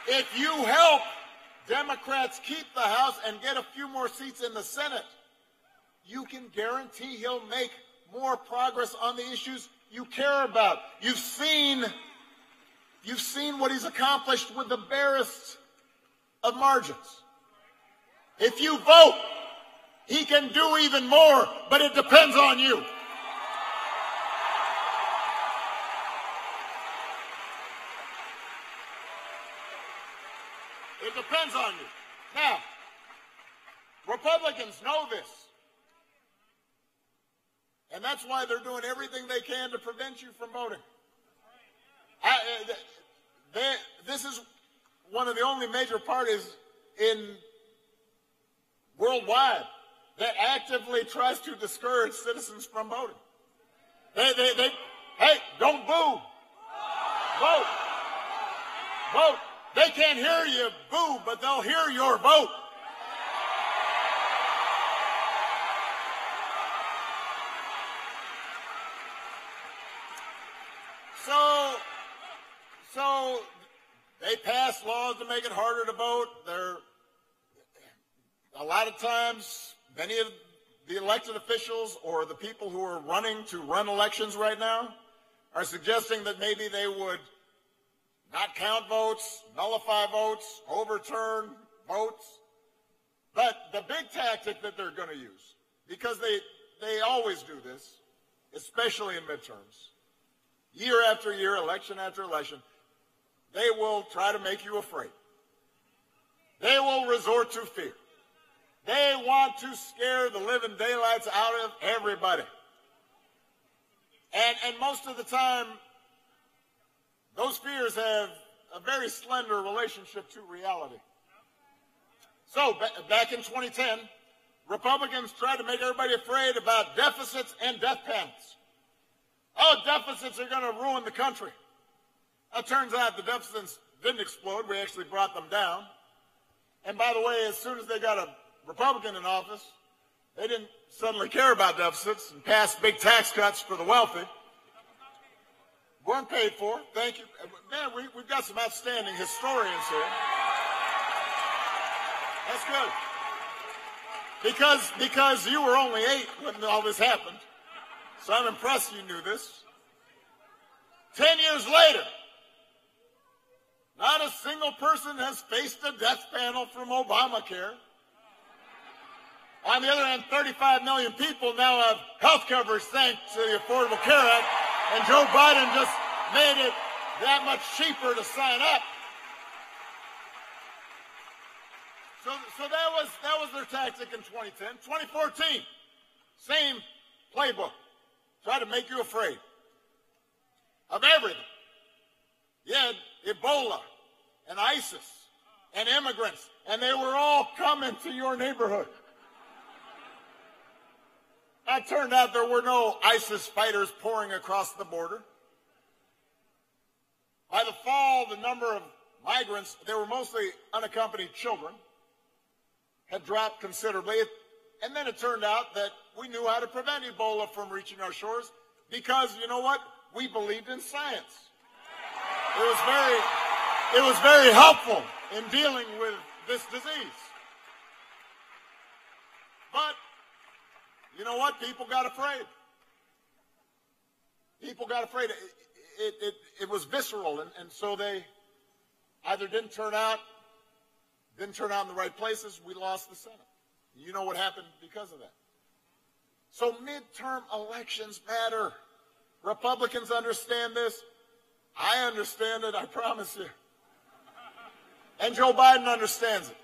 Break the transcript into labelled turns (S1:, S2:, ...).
S1: if you help Democrats keep the House and get a few more seats in the Senate, you can guarantee he'll make more progress on the issues you care about. You've seen what he's accomplished with the barest of margins. If you vote, he can do even more, but it depends on you. It depends on you. Now, Republicans know this. And that's why they're doing everything they can to prevent you from voting. This is one of the only major parties worldwide that actively tries to discourage citizens from voting. Hey, don't boo. Vote. Vote. They can't hear you boo, but they'll hear your vote. So they pass laws to make it harder to vote. A lot of times, many of the elected officials or the people who are running to run elections right now are suggesting that maybe they would not count votes, nullify votes, overturn votes. But the big tactic that they're going to use, because they always do this, especially in midterms, year after year, election after election, they will try to make you afraid. They will resort to fear. They want to scare the living daylights out of everybody. And most of the time, those fears have a very slender relationship to reality. So back in 2010, Republicans tried to make everybody afraid about deficits and death panels. Oh, deficits are going to ruin the country. It turns out the deficits didn't explode. We actually brought them down. And by the way, as soon as they got a Republican in office, they didn't suddenly care about deficits and pass big tax cuts for the wealthy. Weren't paid for. Thank you. Man, we've got some outstanding historians here. That's good. Because you were only 8 when all this happened. So I'm impressed you knew this. 10 years later, not a single person has faced a death panel from Obamacare. On the other hand, 35 million people now have health coverage thanks to the Affordable Care Act, and Joe Biden just made it that much cheaper to sign up. So that was their tactic in 2010. 2014, same playbook. Try to make you afraid of everything. You had Ebola and ISIS and immigrants, and they were all coming to your neighborhood. It turned out there were no ISIS fighters pouring across the border. By the fall, the number of migrants, they were mostly unaccompanied children, had dropped considerably. And then it turned out that we knew how to prevent Ebola from reaching our shores because, you know what? We believed in science. It was very helpful in dealing with this disease. But you know what? People got afraid. People got afraid. It was visceral, and so they either didn't turn out in the right places. We lost the Senate. You know what happened because of that. So midterm elections matter. Republicans understand this. I understand it, I promise you. And Joe Biden understands it.